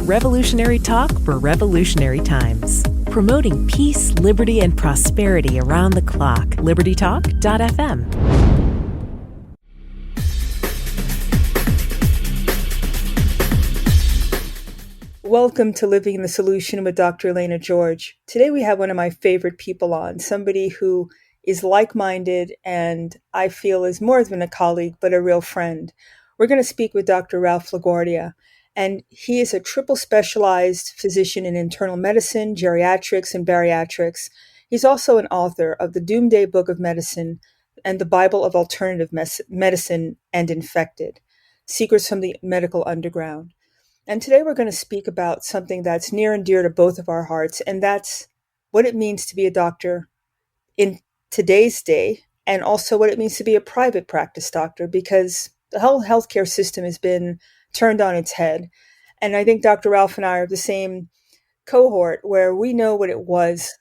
Revolutionary talk for revolutionary times. Promoting peace, liberty, and prosperity around the clock. LibertyTalk.fm. Welcome to Living in the Solution with Dr. Elena George. Today we have one of my favorite people on, somebody who is like-minded and I feel is more than a colleague, but a real friend. We're going to speak with Dr. Ralph La Guardia, and he is a triple specialized physician in internal medicine, geriatrics, and bariatrics. He's also an author of the Doomsday Book of Medicine and the Bible of Alternative Medicine and Infected, Secrets from the Medical Underground. And today we're going to speak about something that's near and dear to both of our hearts, and that's what it means to be a doctor in today's day, and also what it means to be a private practice doctor, because the whole healthcare system has been turned on its head. And I think Dr. Ralph and I are the same cohort where we know what it was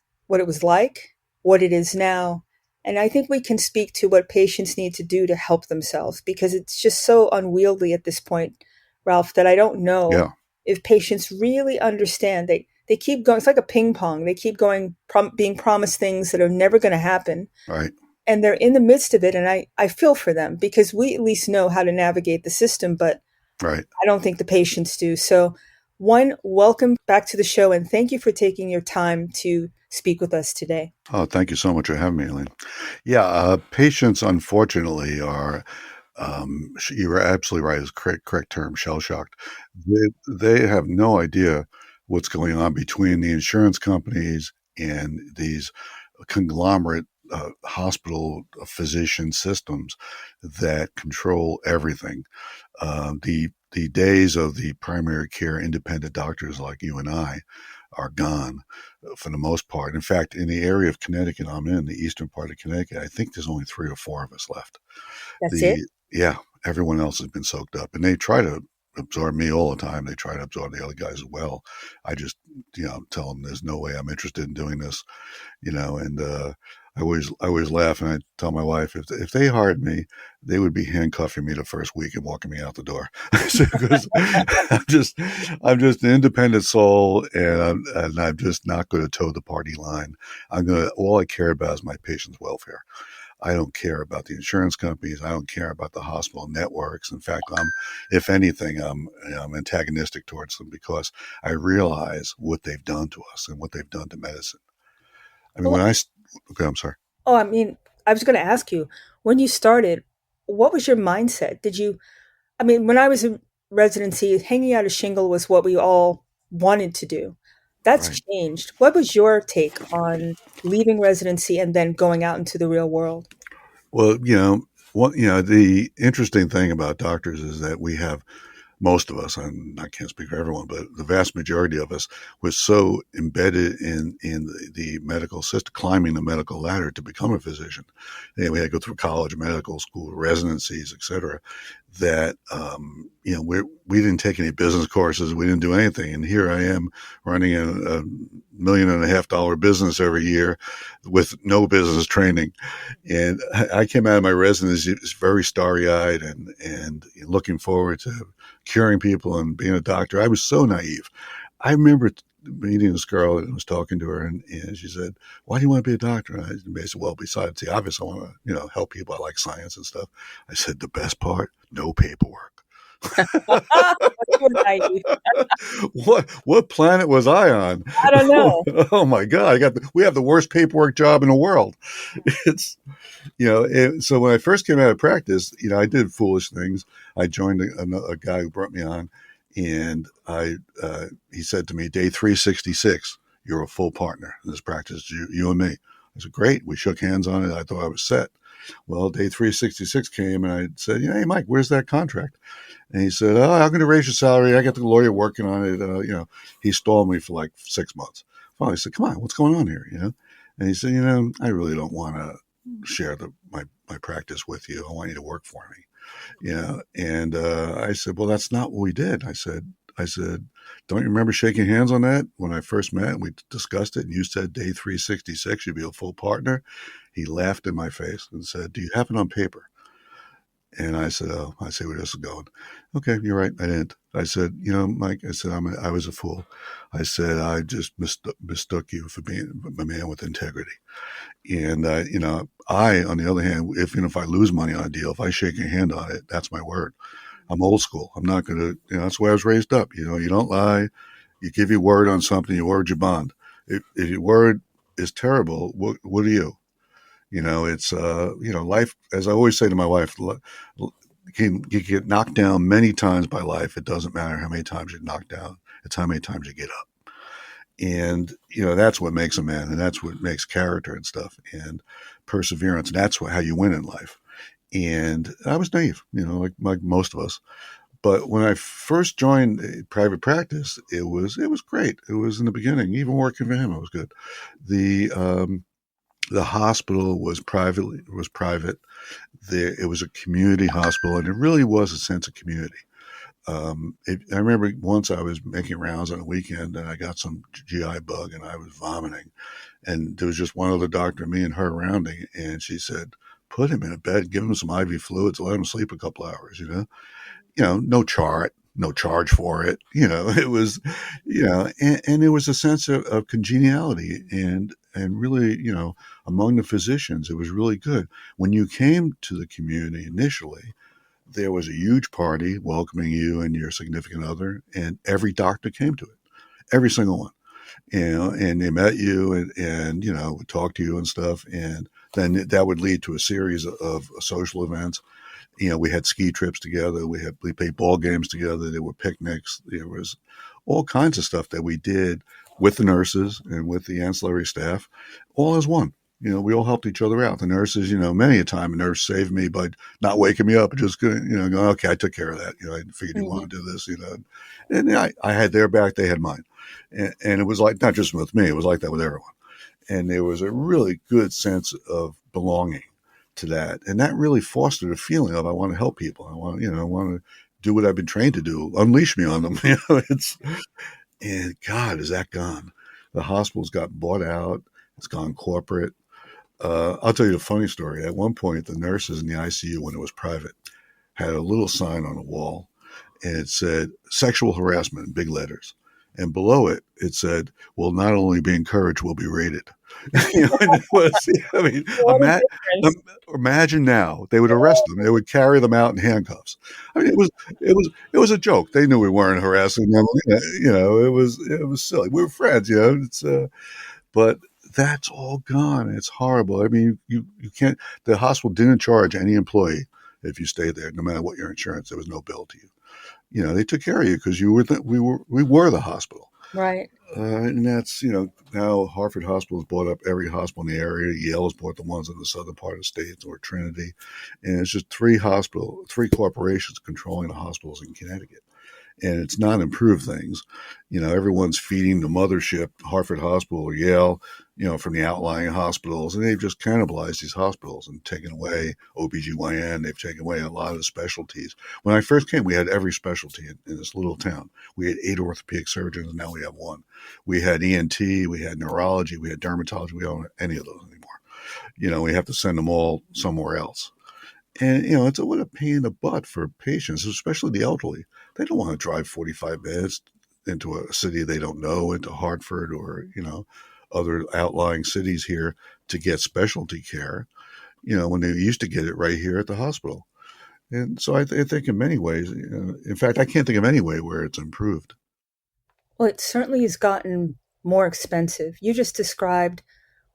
like, what it is now. And I think we can speak to what patients need to do to help themselves, because it's just so unwieldy at this point, Ralph, that I don't know if patients really understand. They keep going. It's like a ping pong. They keep going, being promised things that are never going to happen. Right. And they're in the midst of it. And I feel for them, because we at least know how to navigate the system, but right. I don't think the patients do. So welcome back to the show. And thank you for taking your time to speak with us today. Oh, thank you so much for having me, Elaine. Yeah, patients, unfortunately, are, you were absolutely right, is correct term, shell-shocked. They have no idea what's going on between the insurance companies and these conglomerate hospital physician systems that control everything. The days of the primary care independent doctors like you and I are gone for the most part. In fact, in the area of Connecticut I'm in, the eastern part of Connecticut, I think there's only 3 or 4 of us left. That's it? Yeah, everyone else has been soaked up, and they try to absorb me all the time. They try to absorb the other guys as well. I just, tell them there's no way I'm interested in doing this, and I always laugh, and I tell my wife, if they hired me, they would be handcuffing me the first week and walking me out the door. Because I'm just an independent soul, and I'm just not going to toe the party line. All I care about is my patient's welfare. I don't care about the insurance companies. I don't care about the hospital networks. In fact, if anything, I'm antagonistic towards them, because I realize what they've done to us and what they've done to medicine. I mean, okay, I'm sorry. Oh, I was going to ask you, when you started, what was your mindset? When I was in residency, hanging out a shingle was what we all wanted to do. That's Right. changed. What was your take on leaving residency and then going out into the real world? Well, the interesting thing about doctors is that we have, most of us, and I can't speak for everyone, but the vast majority of us was so embedded in the medical system, climbing the medical ladder to become a physician. And we had to go through college, medical school, residencies, et cetera, that, we didn't take any business courses. We didn't do anything. And here I am running a $1.5 million business every year with no business training. And I came out of my residency very starry-eyed and looking forward to curing people and being a doctor. I was so naive. I remember meeting this girl and I was talking to her, and she said, "Why do you want to be a doctor?" And I said, "Well, besides the obvious, I want to, help people. I like science and stuff." I said, "The best part, no paperwork." You're naive. What planet was I on? I don't know. Oh my God! We have the worst paperwork job in the world. It's so when I first came out of practice, I did foolish things. I joined a guy who brought me on, and he said to me, "Day 366, you're a full partner in this practice, you and me." I said, "Great." We shook hands on it. I thought I was set. Well, day 366 came, and I said, "Hey, Mike, where's that contract?" And he said, "Oh, I'm going to raise your salary. I got the lawyer working on it." He stalled me for like 6 months. Finally, I said, "Come on, what's going on here?" And he said, "I really don't want to share my practice with you. I want you to work for me." And I said, "Well, that's not what we did." I said, "Don't you remember shaking hands on that when I first met and we discussed it? And you said day 366, you'd be a full partner." He laughed in my face and said, "Do you have it on paper?" And I said, "Oh, I see where this is going." Okay, you're right. I didn't. I said, Mike. I said, I was a fool. I said, I just mistook you for being a man with integrity. And I, on the other hand, if I lose money on a deal, if I shake your hand on it, that's my word. I'm old school. I'm not going to. That's where I was raised up. You don't lie. You give your word on something. You word your bond. If your word is terrible, what are you? It's life. As I always say to my wife, you get knocked down many times by life. It doesn't matter how many times you're knocked down. It's how many times you get up. And that's what makes a man, and that's what makes character and stuff, and perseverance. And that's how you win in life. And I was naive, like most of us. But when I first joined private practice, it was great. It was in the beginning, even working for him, it was good. The hospital was private. It was a community hospital, and it really was a sense of community. I remember once I was making rounds on a weekend, and I got some GI bug, and I was vomiting. And there was just one other doctor, me and her, rounding, and she said, "Put him in a bed, give him some IV fluids, let him sleep a couple hours." No chart, no charge for it. It was, and there was a sense of congeniality and really, among the physicians, it was really good. When you came to the community initially, there was a huge party welcoming you and your significant other, and every doctor came to it, every single one. And they met you and would talk to you and stuff, and then that would lead to a series of social events. We had ski trips together. We played ball games together. There were picnics. There was all kinds of stuff that we did with the nurses and with the ancillary staff, all as one. We all helped each other out. The nurses, many a time a nurse saved me by not waking me up and just going, okay, I took care of that. I figured you want to do this, and I had their back, they had mine. And it was like, not just with me, it was like that with everyone. And there was a really good sense of belonging to that. And that really fostered a feeling of, I want to help people. I want to do what I've been trained to do, unleash me on them. And God, is that gone? The hospital's got bought out. It's gone corporate. I'll tell you a funny story. At one point, the nurses in the ICU, when it was private, had a little sign on the wall, and it said "sexual harassment" in big letters. And below it, it said, "Will not only be encouraged, will be rated." And it was, I mean, What a difference. imagine now they would arrest them. They would carry them out in handcuffs. I mean, it was a joke. They knew we weren't harassing them. It was silly. We were friends. But that's all gone. It's horrible. I mean, you can't. The hospital didn't charge any employee if you stayed there, no matter what your insurance. There was no bill to you. They took care of you because we were the hospital. Right. And that's, now Hartford Hospital has bought up every hospital in the area. Yale has bought the ones in the southern part of the state, or Trinity. And it's just three corporations controlling the hospitals in Connecticut. And it's not improved things. Everyone's feeding the mothership, Hartford Hospital or Yale, from the outlying hospitals. And they've just cannibalized these hospitals and taken away OBGYN. They've taken away a lot of the specialties. When I first came, we had every specialty in this little town. We had 8 orthopedic surgeons, and now we have 1. We had ENT, we had neurology, we had dermatology. We don't have any of those anymore. We have to send them all somewhere else. And, it's what a pain in the butt for patients, especially the elderly. They don't want to drive 45 minutes into a city they don't know, into Hartford or, other outlying cities here to get specialty care, when they used to get it right here at the hospital. And so I think in many ways, in fact, I can't think of any way where it's improved. Well, it certainly has gotten more expensive. You just described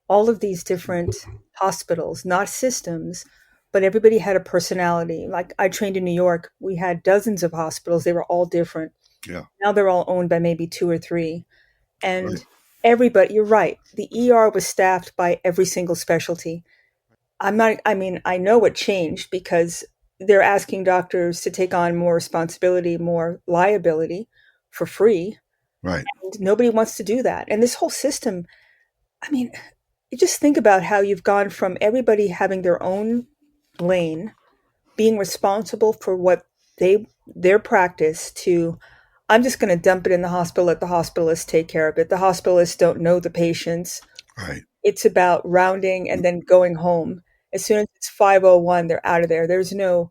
all of these different hospitals, not systems, but everybody had a personality. Like I trained in New York, we had dozens of hospitals. They were all different. Yeah. Now they're all owned by maybe 2 or 3. And Right. everybody, you're right. The ER was staffed by every single specialty. I know what changed because they're asking doctors to take on more responsibility, more liability for free. Right. And nobody wants to do that. And this whole system, I mean, you just think about how you've gone from everybody having their own lane, being responsible for what their practice, to I'm just going to dump it in the hospital, let the hospitalists take care of it. The hospitalists don't know the patients. Right. It's about rounding and then going home. As soon as it's 5:01, they're out of there. There's no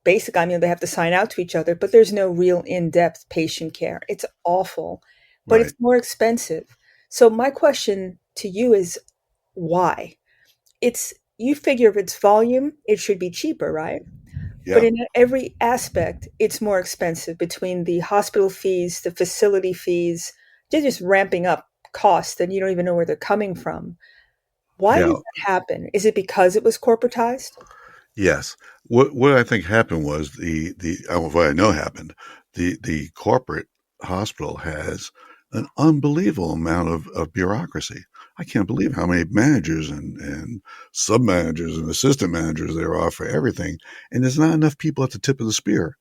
basic. I mean, they have to sign out to each other, but there's no real in-depth patient care. It's awful, but Right. it's more expensive. So my question to you is why? It's you figure if it's volume, it should be cheaper, right? But Yeah. in every aspect, it's more expensive between the hospital fees, the facility fees. They're just ramping up costs and you don't even know where they're coming from. Why Yeah. does that happen? Is it because it was corporatized? Yes. What I think happened was what I know happened, the corporate hospital has an unbelievable amount of bureaucracy. I can't believe how many managers and sub managers and assistant managers there are for everything. And there's not enough people at the tip of the spear.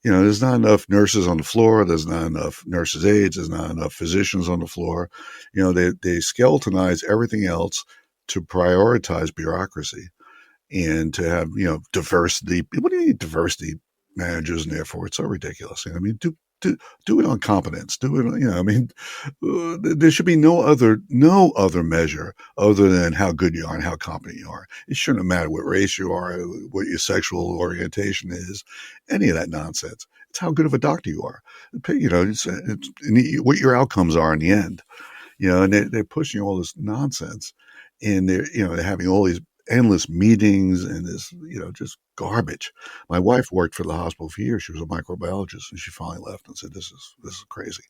There's not enough nurses on the floor. There's not enough nurses' aides. There's not enough physicians on the floor. They skeletonize everything else to prioritize bureaucracy and to have diversity. What do you need diversity managers in there for? It's so ridiculous. I mean, do it on competence. Do it. I mean, there should be no other measure other than how good you are and how competent you are. It shouldn't matter what race you are, what your sexual orientation is, any of that nonsense. It's how good of a doctor you are. What your outcomes are in the end. And they're pushing all this nonsense, and they're having all these endless meetings and this, just garbage. My wife worked for the hospital for years. She was a microbiologist, and she finally left and said, "This is crazy."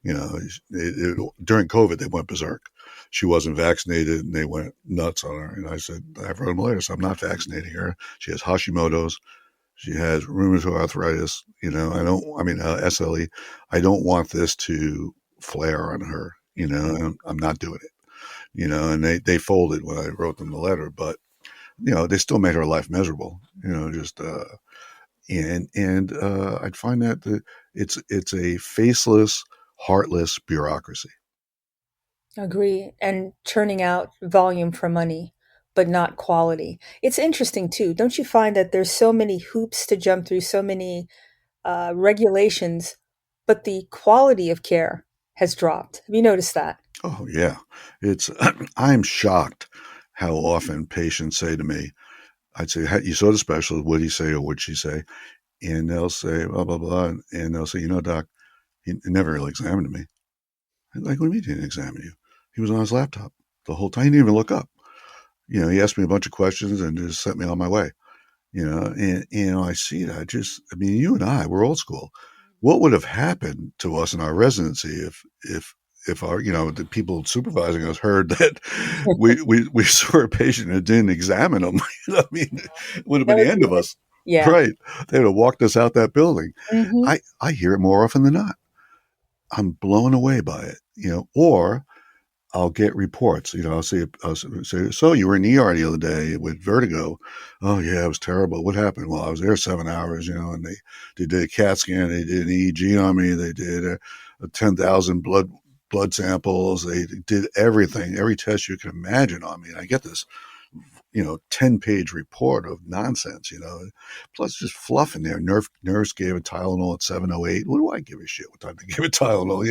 During COVID, they went berserk. She wasn't vaccinated, and they went nuts on her. And I said, I wrote them later, so I'm not vaccinating her. She has Hashimoto's. She has rheumatoid arthritis. SLE. I don't want this to flare on her. And I'm not doing it. And they folded when I wrote them the letter, but they still made her life miserable. Just I'd find that it's a faceless, heartless bureaucracy. Agree. And churning out volume for money, but not quality. It's interesting too. Don't you find that there's so many hoops to jump through, so many regulations, but the quality of care has dropped? Have you noticed that? Oh yeah, it's I'm shocked how often patients say to me, I'd say, "You saw the specialist? What did he say or what did she say?" And they'll say blah blah blah, and they'll say, "Doc, he never really examined me." I'm like, "What do you mean he didn't examine you? He was on his laptop the whole time. He didn't even look up. He asked me a bunch of questions and just sent me on my way." And I see that. I mean, you and I, we're old school. What would have happened to us in our residency if our, the people supervising us heard that we saw a patient and didn't examine them? I mean, it would have That been would the be end of it. us. Yeah. Right. They would have walked us out that building. Hmm. I hear it more often than not. I'm blown away by it, or I'll get reports. I'll say, "So you were in the ER the other day with vertigo?" "Oh yeah, it was terrible. What happened?" "Well, I was there 7 hours, and they did a CAT scan, they did an EEG on me, they did a 10,000 blood samples, they did everything, every test you can imagine on me." And I get this 10-page report of nonsense, plus just fluff in there. Nurse gave a Tylenol at 7:08. What do I give a shit what time they give a Tylenol,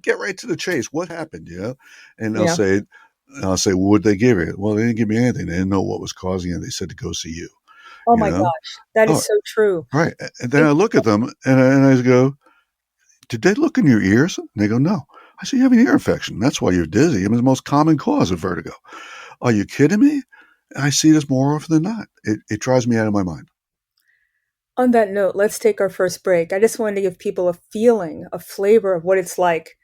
get right to the chase. What happened, And Yeah. I'll say, "Well, what did they give you?" "Well, they didn't give me anything. They didn't know what was causing it. They said to go see you," Oh you my know? gosh, that is Oh, so true. right. And then It, I look at them and I go, "Did they look in your ears?" And they go, "No." I say, "You have an ear infection. That's why you're dizzy. I mean, it's the most common cause of vertigo." "Are you kidding me?" I see this more often than not. It drives me out of my mind. on that note, let's take our first break. I just wanted to give people a feeling, a flavor of what it's like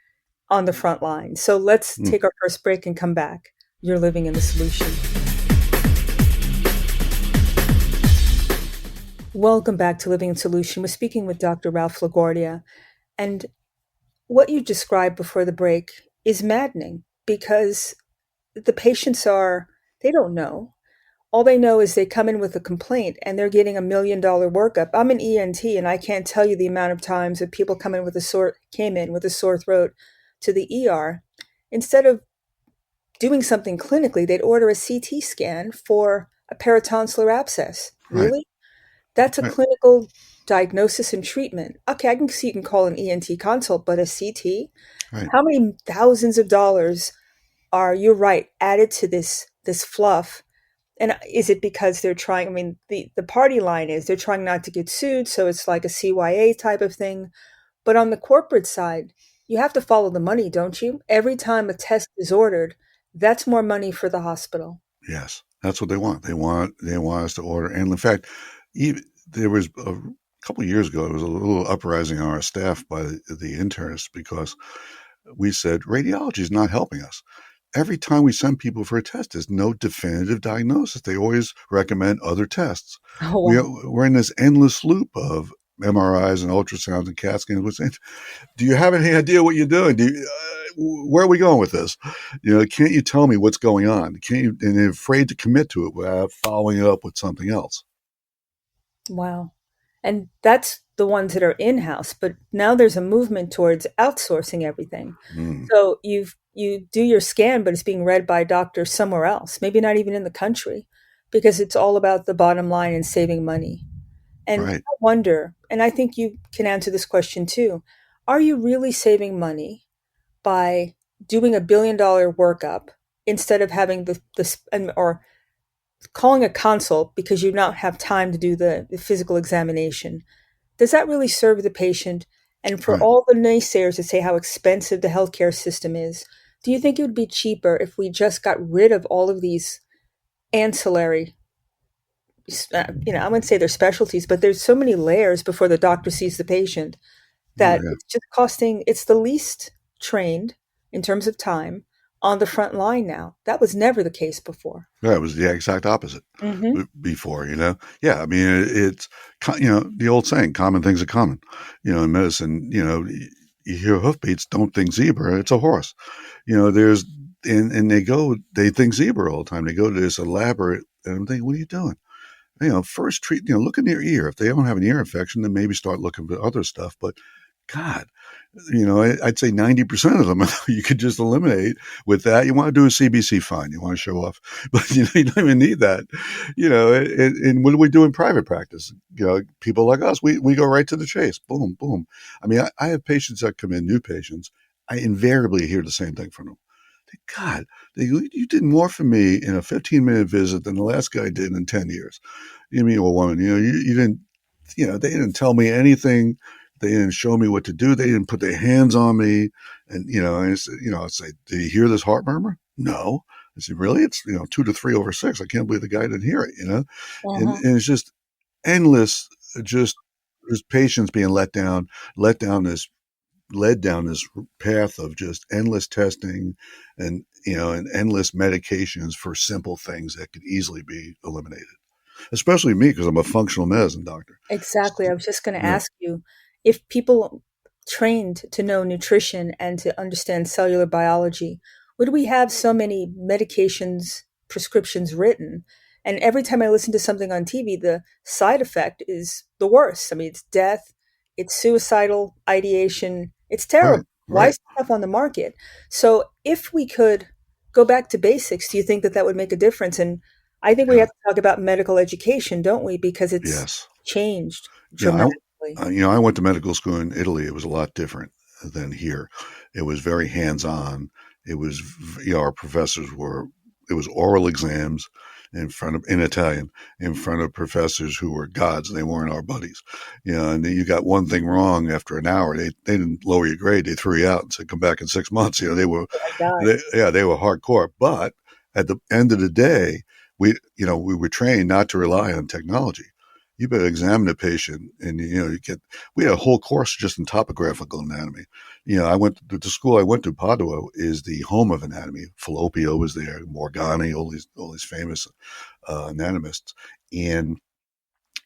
on the front line. So let's Mm. take our first break and come back. You're living in the solution. Welcome back to Living in Solution. We're speaking with Dr. Ralph La Guardia. And what you described before the break is maddening because the patients they don't know. All they know is they come in with a complaint and they're getting $1 million workup. I'm an ENT and I can't tell you the amount of times that people came in with a sore throat to the ER. Instead of doing something clinically, they'd order a CT scan for a peritonsillar abscess. Right, Really? That's a right, clinical diagnosis and treatment. Okay, I can see you can call an ENT consult, but a CT? right. How many thousands of dollars are, you're right, added to this fluff? And is it because they're trying, I mean, the party line is they're trying not to get sued, so it's like a CYA type of thing. But on the corporate side, you have to follow the money, don't you? Every time a test is ordered, that's more money for the hospital. Yes, that's what they want. They want us to order. And in fact, even, there was a couple of years ago, there was a little uprising on our staff by the internists because we said radiology is not helping us. Every time we send people for a test, there's no definitive diagnosis. They always recommend other tests. Oh, We wow. are, we're in this endless loop of MRIs and ultrasounds and CAT scans. Do you have any idea what you're doing? Where are we going with this? Can't you tell me what's going on? Can't you? And they're afraid to commit to it without following it up with something else. Wow. And that's the ones that are in-house, but now there's a movement towards outsourcing everything. Mm, So you do your scan, but it's being read by a doctor somewhere else, maybe not even in the country, because it's all about the bottom line and saving money. And right, I wonder, and I think you can answer this question too, are you really saving money by doing $1 billion workup instead of having or calling a consult because you don't have time to do the physical examination? Does that really serve the patient? And for right. all the naysayers that say how expensive the healthcare system is, do you think it would be cheaper if we just got rid of all of these ancillary, I wouldn't say they're specialties, but there's so many layers before the doctor sees the patient Oh, that yeah. it's just costing, it's the least trained in terms of time on the front line now. That was never the case before. Yeah, it was the exact opposite Hmm. before, Yeah, I mean, it's, the old saying, common things are common. In medicine, you hear hoofbeats, don't think zebra, it's a horse. There's, and they think zebra all the time. They go to this elaborate, and I'm thinking, what are you doing? First treat, look in their ear. If they don't have an ear infection, then maybe start looking for other stuff. But God, I'd say 90% of them you could just eliminate with that. You want to do a CBC, fine. You want to show off, but you don't even need that. And what do we do in private practice? People like us, we go right to the chase. Boom, boom. I mean, I have patients that come in, new patients. I invariably hear the same thing from them. God, you did more for me in a 15-minute visit than the last guy did in 10 years. You mean, or woman, you didn't, they didn't tell me anything. They didn't show me what to do. They didn't put their hands on me. And, I say, did you hear this heart murmur? No. I said, really? It's, 2 to 3/6. I can't believe the guy didn't hear it. Uh-huh. And it's just endless, just patients being let down this led down this path of just endless testing and endless medications for simple things that could easily be eliminated. Especially me, because I'm a functional medicine doctor. Exactly. I was just going to Yeah, ask you if people trained to know nutrition and to understand cellular biology, would we have so many medications, prescriptions written? And every time I listen to something on TV, the side effect is the worst. I mean, it's death, it's suicidal ideation, it's right, terrible. Why right. is stuff on the market? So if we could go back to basics, do you think that that would make a difference? And I think we Yeah, have to talk about medical education, don't we? Because it's yes. changed Yeah, dramatically. I went to medical school in Italy. It was a lot different than here. It was very hands-on. It was, our professors were. It was oral exams in Italian, in front of professors who were gods. They weren't our buddies. And you got one thing wrong after an hour, they didn't lower your grade. They threw you out and said, "Come back in 6 months." Oh my God. They were hardcore. But at the end of the day, we were trained not to rely on technology. You better examine the patient, and we had a whole course just in topographical anatomy. I went to the school I went to, Padua, is the home of anatomy. Falloppio was there, Morgani, all these famous anatomists, and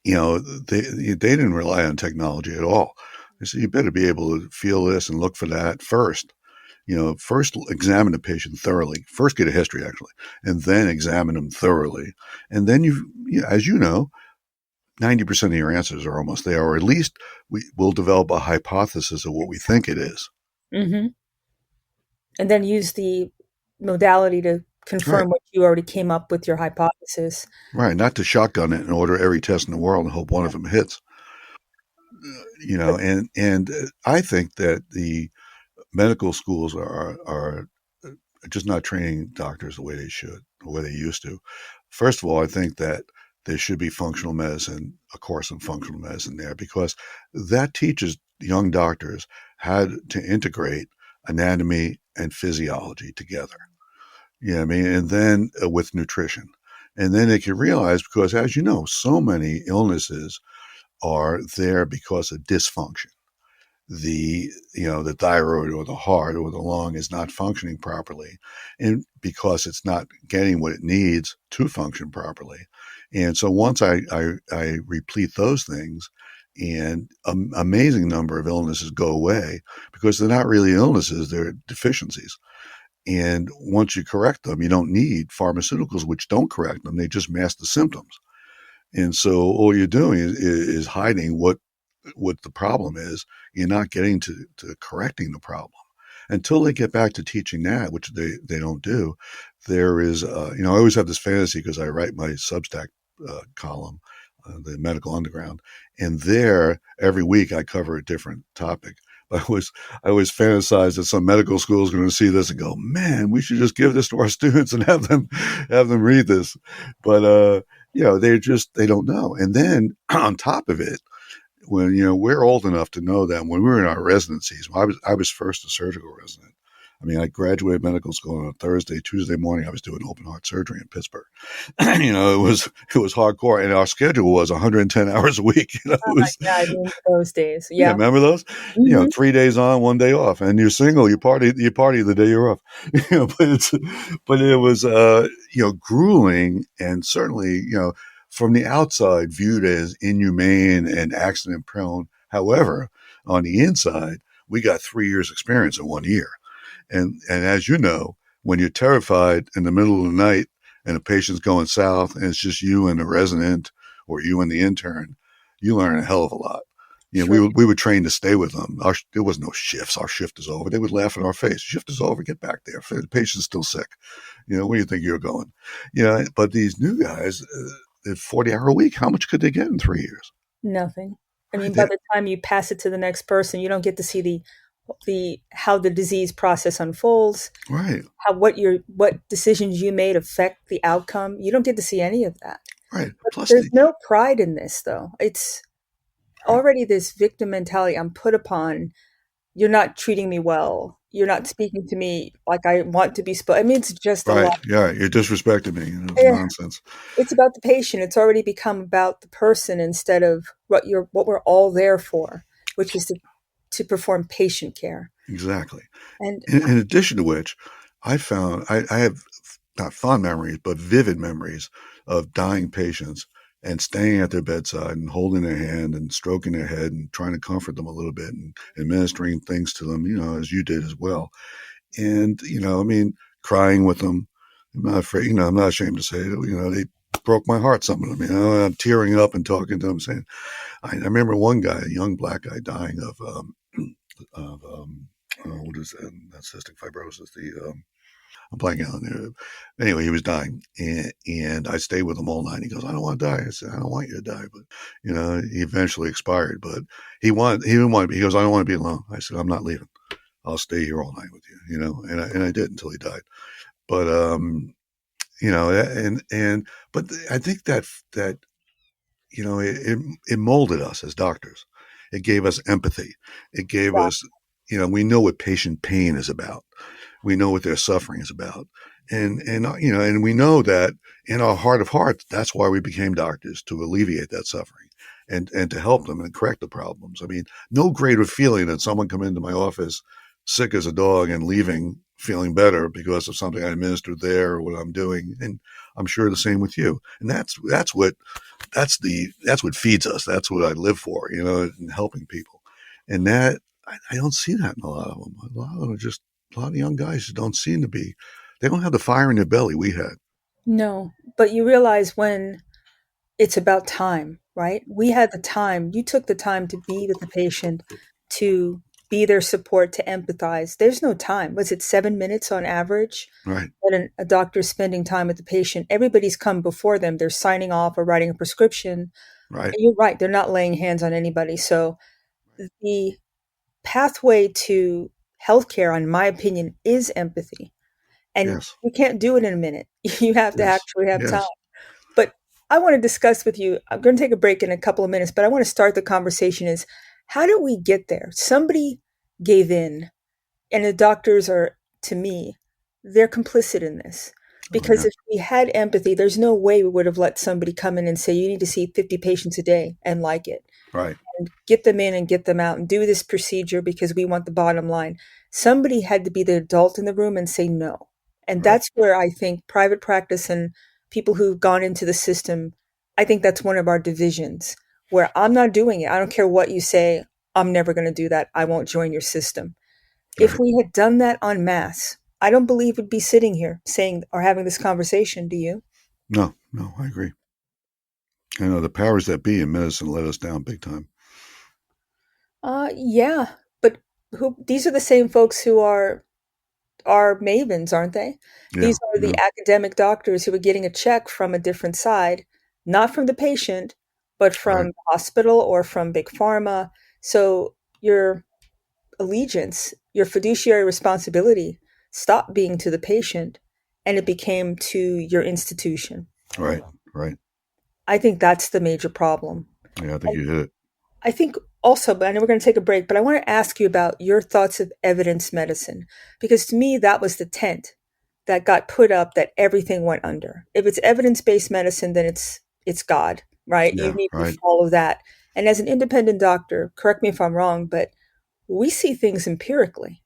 they didn't rely on technology at all. They said you better be able to feel this and look for that first. First examine the patient thoroughly. First get a history, actually, and then examine them thoroughly. And then as you know, 90% of your answers are almost there, or at least we will develop a hypothesis of what we think it is. Hmm. And then use the modality to Right, confirm what you already came up with your hypothesis. right. Not to shotgun it and order every test in the world and hope one of them hits. But And I think that the medical schools are just not training doctors the way they should, the way they used to. first of all, I think that there should be functional medicine, a course in functional medicine there, because that teaches young doctors how to integrate anatomy and physiology together. Yeah, I mean, and then with nutrition. And then they can realize, because as you know, so many illnesses are there because of dysfunction. The thyroid or the heart or the lung is not functioning properly, and because it's not getting what it needs to function properly. And so once I replete those things, and an amazing number of illnesses go away, because they're not really illnesses, they're deficiencies. And once you correct them, you don't need pharmaceuticals, which don't correct them. They just mask the symptoms. And so all you're doing is hiding what the problem is. You're not getting to correcting the problem. Until they get back to teaching that, which they don't do. There is, I always have this fantasy, because I write my Substack column, the Medical Underground, and there every week I cover a different topic. I always fantasize that some medical school is going to see this and go, man, we should just give this to our students and have them read this. But they don't know. And then on top of it, when we're old enough to know that when we were in our residencies, I was first a surgical resident. I mean, I graduated medical school on a Thursday. Tuesday morning, I was doing open heart surgery in Pittsburgh. It was hardcore, and our schedule was 110 hours a week. It Oh my was, God, I remember those days. yeah, Yeah. remember those? Hmm. 3 days on, 1 day off, and you're single. You party the day you're off. But it was grueling, and certainly from the outside viewed as inhumane and accident prone. However, on the inside, we got 3 years experience in 1 year. And as you know, when you're terrified in the middle of the night and a patient's going south and it's just you and the resident or you and the intern, you learn a hell of a lot. We Sure. would train to stay with them. There was no shifts. Our shift is over. They would laugh in our face. Shift is over. Get back there. The patient's still sick. Where do you think you're going? But these new guys, 40-hour a week, how much could they get in 3 years? Nothing. I Right. mean, by the time you pass it to the next person, you don't get to see the how the disease process unfolds, Right. what decisions you made affect the outcome. You don't get to see any of that. Right. But Plus, there's no pride in this, though. It's right. already this victim mentality. I'm put upon. You're not treating me well. You're not speaking to me like I want to be spoken. I mean, it's just a Right. lot. Yeah. You're disrespecting me. It's Yeah, nonsense. it's about the patient. It's already become about the person instead of what we're all there for, which is to perform patient care. Exactly. And In addition to which, I have not fond memories, but vivid memories of dying patients and staying at their bedside and holding their hand and stroking their head and trying to comfort them a little bit and administering things to them, as you did as well. And, I mean, crying with them. I'm not afraid, I'm not ashamed to say it. They broke my heart, some of them. I'm tearing up and talking to them saying, I remember one guy, a young black guy, dying of what is that cystic fibrosis? I'm blanking on it. Anyway, he was dying, and I stayed with him all night. He goes, "I don't want to die." I said, "I don't want you to die," but he eventually expired. But he didn't want. He goes, "I don't want to be alone." I said, "I'm not leaving. I'll stay here all night with you." And I did until he died. But but I think that it molded us as doctors. It gave us empathy. It gave us, we know what patient pain is about. We know what their suffering is about. And we know that in our heart of hearts, that's why we became doctors, to alleviate that suffering and to help them and correct the problems. I mean, no greater feeling than someone come into my office sick as a dog and leaving feeling better because of something I administered there or what I'm doing. And I'm sure the same with you. And that's what feeds us. That's what I live for, in helping people. And that I don't see that in a lot of them. A lot of them are just a lot of young guys just don't seem to be. They don't have the fire in their belly we had. no, but you realize when it's about time, right? We had the time. You took the time to be with the patient, to be their support, to empathize. There's no time. Was it 7 minutes on average? Right. When a doctor's spending time with the patient, everybody's come before them. They're signing off or writing a prescription. Right. And you're right. They're not laying hands on anybody. So the pathway to healthcare, in my opinion, is empathy. And Yes. you can't do it in a minute. You have to Yes. actually have time. Yes. I want to discuss with you. I'm going to take a break in a couple of minutes, but I want to start the conversation is how did we get there? Somebody gave in, and the doctors are, to me, they're complicit in this. Oh, Because yeah. if we had empathy, there's no way we would have let somebody come in and say, you need to see 50 patients a day and like it. Right. And get them in and get them out and do this procedure because we want the bottom line. Somebody had to be the adult in the room and say no. And Right. that's where I think private practice and people who've gone into the system, I think that's one of our divisions where I'm not doing it. I don't care what you say. I'm never going to do that. I won't join your system. If Right. we had done that en masse, I don't believe we'd be sitting here saying or having this conversation. Do you? No, no, I agree. The powers that be in medicine let us down big time. Yeah, but these are the same folks who are mavens, aren't they? Yeah. These are the Yeah. academic doctors who are getting a check from a different side, not from the patient, but from Right. the hospital or from big pharma. So your allegiance, your fiduciary responsibility stopped being to the patient and it became to your institution. Right. Right. I think that's the major problem. Yeah, I think you hit it. I think also, but I know we're going to take a break, but I want to ask you about your thoughts of evidence medicine, because to me, that was the tent that got put up that everything went under. If it's evidence-based medicine, then it's God, right? You Yeah. need to Right. follow that. And as an independent doctor, correct me if I'm wrong, but we see things empirically.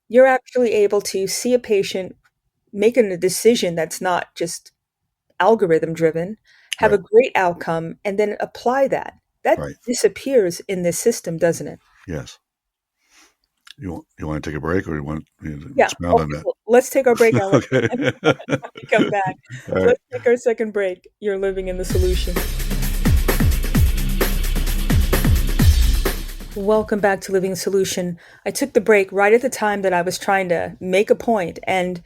You're actually able to see a patient making a decision that's not just algorithm driven, have a Right. great outcome, and then apply that. That Right. disappears in this system, doesn't it? Yes. You want to take a break, or you want me to Yeah. expound on Okay. that? Well, let's take our break. Okay. I come back. All right. Let's take our second break. You're living in the solution. Welcome back to Living the Solution. I took the break right at the time that I was trying to make a point. And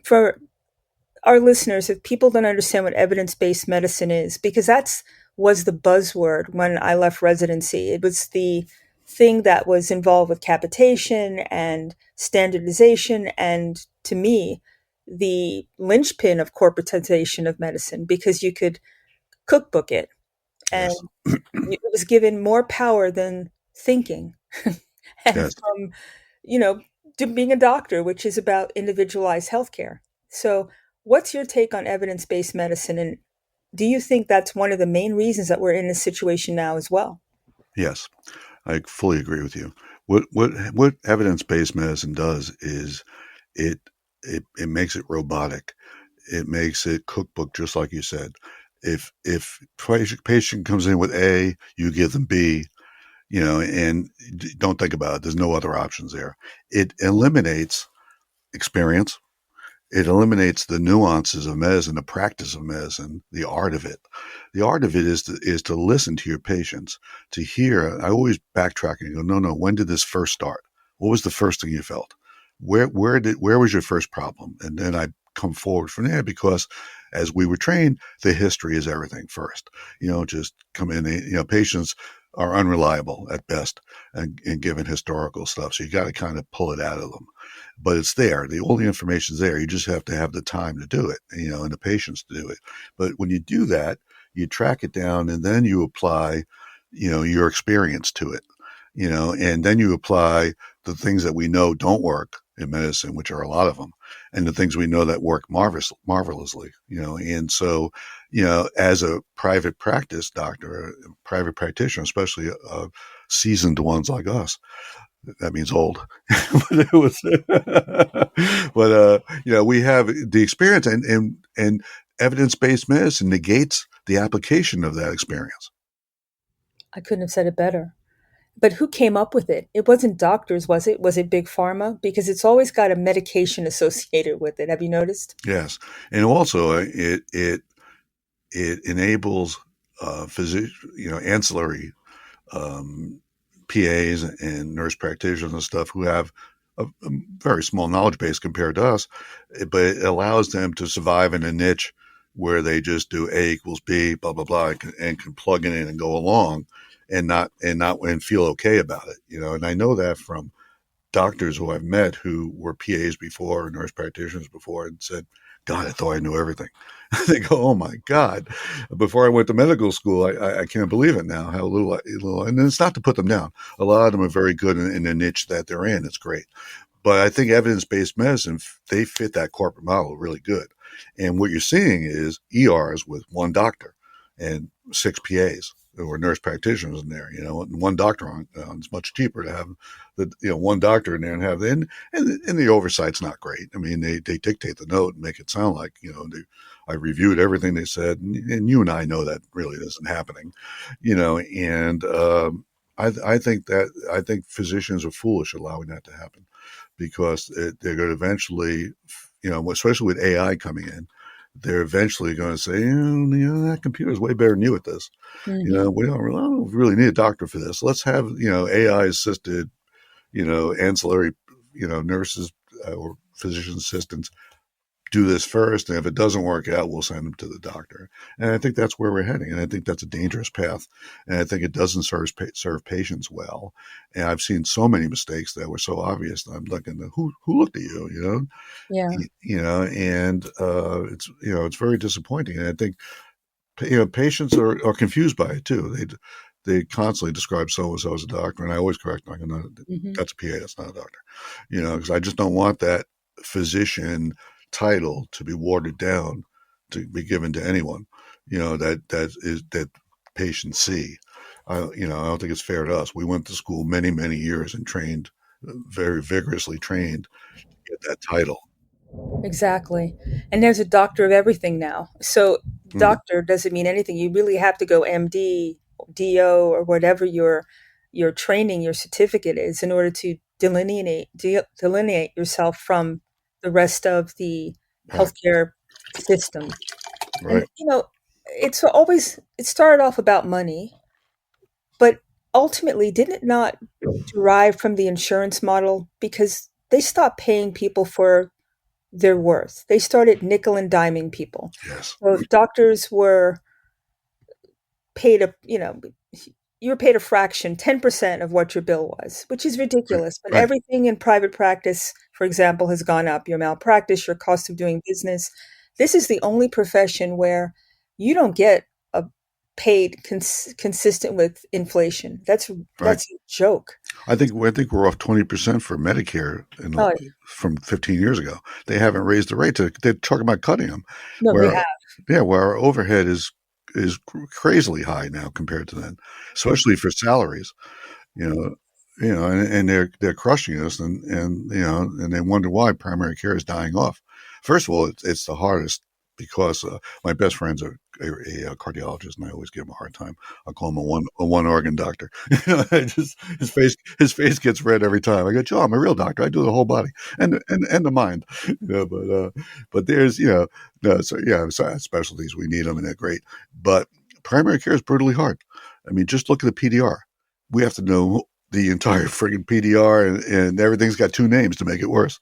for our listeners, if people don't understand what evidence-based medicine is, because that's was the buzzword when I left residency. It was the thing that was involved with capitation and standardization, and to me, the linchpin of corporatization of medicine, because you could cookbook it, and Yes. it was given more power than thinking. And Yes. from, you know, to being a doctor, which is about individualized healthcare. So, what's your take on evidence-based medicine, and do you think that's one of the main reasons that we're in this situation now as well? Yes. I fully agree with you. What evidence-based medicine does is it it makes it robotic. It makes it cookbook, just like you said. If patient comes in with A, you give them B, and don't think about it. There's no other options there. It eliminates experience. It eliminates the nuances of medicine, the practice of medicine, the art of it. The art of it is to listen to your patients, to hear. I always backtrack and go, no, no. When did this first start? What was the first thing you felt? Where was your first problem? And then I come forward from there, because as we were trained, the history is everything first. Just come in. Patients are unreliable at best and given historical stuff. So you got to kind of pull it out of them, but it's there. All the information's there. You just have to have the time to do it, and the patience to do it. But when you do that, you track it down, and then you apply, your experience to it, and then you apply the things that we know don't work in medicine, which are a lot of them, and the things we know that work marvelously, and so, as a private practice doctor, a private practitioner, especially seasoned ones like us, that means old. But it was, but we have the experience, and evidence-based medicine negates the application of that experience. I couldn't have said it better. But who came up with it? It wasn't doctors, was it? Was it big pharma? Because it's always got a medication associated with it. Have you noticed? Yes, and also it enables ancillary um, PAs and nurse practitioners and stuff who have a very small knowledge base compared to us, but it allows them to survive in a niche where they just do A equals B, blah blah blah, and can plug in and go along, and feel okay about it. And I know that from doctors who I've met who were PAs before, nurse practitioners before, and said, God, I thought I knew everything. They go, oh my God. Before I went to medical school, I can't believe it now, how little, and it's not to put them down. A lot of them are very good in the niche that they're in. It's great. But I think evidence-based medicine, they fit that corporate model really good. And what you're seeing is ERs with one doctor and 6 PAs or nurse practitioners in there, and one doctor on. It's much cheaper to have one doctor in there and have and the oversight's not great. I mean, they dictate the note and make it sound like, I reviewed everything they said, and you and I know that really isn't happening, and I think physicians are foolish allowing that to happen, because they're going to eventually, especially with AI coming in, they're eventually going to say, that computer is way better than you at this. Mm-hmm. We don't really need a doctor for this. Let's have, AI assisted, ancillary, nurses or physician assistants do this first. And if it doesn't work out, we'll send them to the doctor. And I think that's where we're heading. And I think that's a dangerous path. And I think it doesn't serve patients well. And I've seen so many mistakes that were so obvious that I'm looking at who looked at you, Yeah. And it's very disappointing. And I think, patients are confused by it too. They constantly describe so-and-so as a doctor, and I always correct them. I go, no, Mm-hmm. that's a PA, that's not a doctor. Because I just don't want that physician title to be watered down to be given to anyone, that patients see. I don't think it's fair to us. We went to school many, many years and trained, very vigorously trained to get that title. Exactly. And there's a doctor of everything now. So Mm, doctor doesn't mean anything. You really have to go MD, DO, or whatever your training, your certificate is, in order to delineate yourself from the rest of the right, healthcare system. And right, it started off about money, but ultimately didn't it not derive from the insurance model, because they stopped paying people for their worth. They started nickel and diming people. yes, So doctors were paid you were paid a fraction, 10% of what your bill was, which is right, ridiculous. But right, everything in private practice, for example, has gone up. Your malpractice, your cost of doing business. This is the only profession where you don't get a paid consistent with inflation. right. That's a joke. I think we're off 20% for Medicare Oh, from 15 years ago. They haven't raised the rate. They're talking about cutting them. no, they Where have. where our overhead is crazily high now compared to then, especially for salaries. you know, and they're crushing us, and they wonder why primary care is dying off. First of all, it's the hardest because my best friend's a cardiologist, and I always give him a hard time. I call him a one organ doctor. I just his face gets red every time. I go, Joe, I'm a real doctor. I do the whole body and the mind. But there's no, so yeah, specialties we need them and they're great, but primary care is brutally hard. I mean, just look at the PDR. We have to know the entire friggin' PDR, and everything's got 2 names to make it worse.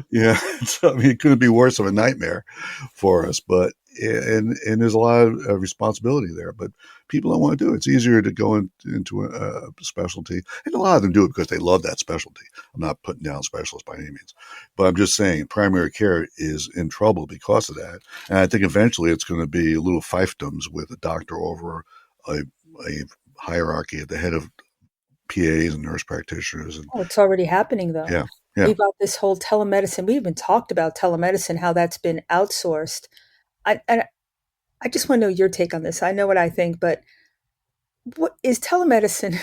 Yeah. So, I mean, it couldn't be worse of a nightmare for us, but, and there's a lot of responsibility there, but people don't want to do it. It's easier to go into a specialty, and a lot of them do it because they love that specialty. I'm not putting down specialists by any means, but I'm just saying primary care is in trouble because of that. And I think eventually it's going to be little fiefdoms with a doctor over a, a hierarchy at the head of PAs and nurse practitioners, and Oh, it's already happening though. yeah, yeah, We've got this whole telemedicine. We even talked about telemedicine, how that's been outsourced. I just want to know your take on this. I know what I think, but what is telemedicine?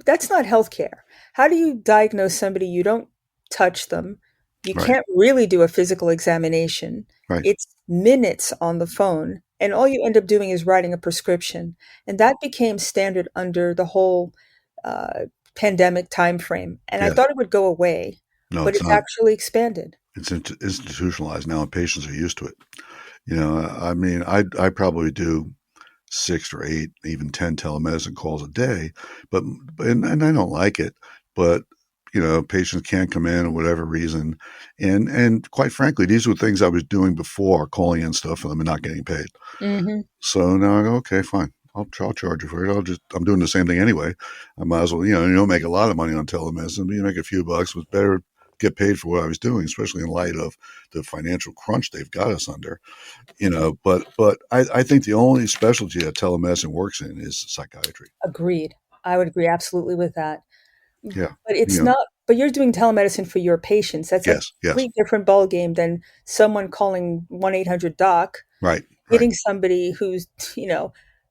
That's not healthcare. How do you diagnose somebody? You don't touch them. You right, can't really do a physical examination. right, It's minutes on the phone, and all you end up doing is writing a prescription. And that became standard under the whole uh, pandemic timeframe. And I yes. thought it would go away, No, but it's it's not. actually expanded. It's institutionalized now, and patients are used to it. I mean, I probably do 6 or 8, even 10 telemedicine calls a day, but and I don't like it, but patients can't come in or whatever reason, and quite frankly, these were things I was doing before, calling in stuff for them and not getting paid. Hmm. So now I go, okay, fine. I'll charge you for it. I'm doing the same thing anyway. I might as well, you don't make a lot of money on telemedicine, but you make a few bucks. It's better get paid for what I was doing, especially in light of the financial crunch they've got us under. But I think the only specialty that telemedicine works in is psychiatry. Agreed. I would agree absolutely with that. Yeah. But it's not, but you're doing telemedicine for your patients. That's a Yes. Yes. complete different ballgame than someone calling 1-800-doc, Right. Right. hitting somebody who's,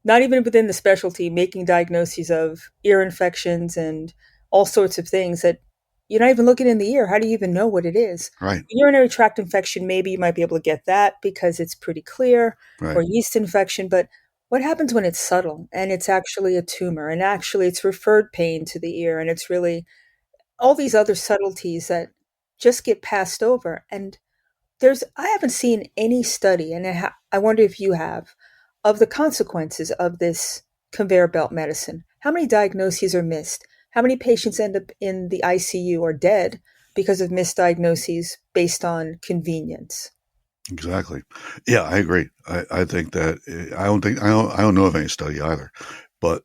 not even within the specialty, making diagnoses of ear infections and all sorts of things that you're not even looking in the ear. How do you even know what it is? Right. Urinary tract infection, maybe you might be able to get that because it's pretty clear, Right. or yeast infection. But what happens when it's subtle and it's actually a tumor and actually it's referred pain to the ear and it's really all these other subtleties that just get passed over? And I haven't seen any study, and I wonder if you have, of the consequences of this conveyor belt medicine. How many diagnoses are missed? How many patients end up in the ICU or dead because of misdiagnoses based on convenience? Exactly. Yeah, I agree. I think that I don't know of any study either, but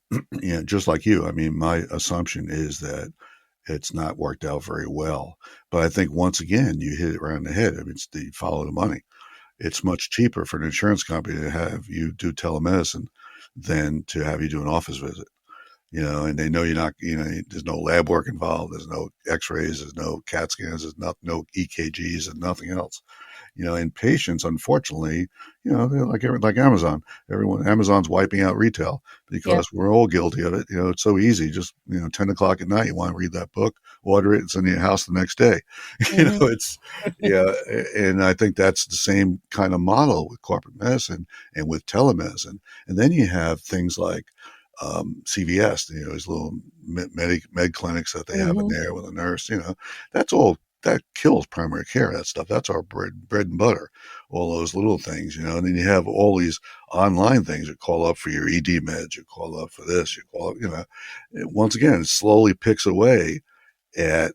just like you, I mean, my assumption is that it's not worked out very well. But I think once again, you hit it right on the head. I mean, it's the follow the money. It's much cheaper for an insurance company to have you do telemedicine than to have you do an office visit. And they know you're not, there's no lab work involved. There's no x-rays. There's no CAT scans. There's no EKGs and nothing else. And patients, unfortunately, they're like Amazon. Amazon's wiping out retail because we're all guilty of it. It's so easy. Just 10 o'clock at night, you want to read that book, order it, it's in your house the next day. Mhm. It's and I think that's the same kind of model with corporate medicine and with telemedicine. And then you have things like CVS, these little med clinics that they have in Mhm. there with a nurse. That's all. That kills primary care. That stuff. That's our bread and butter. All those little things, And then you have all these online things. You call up for your ED meds. You call up for this. You call up. Once again, it slowly picks away at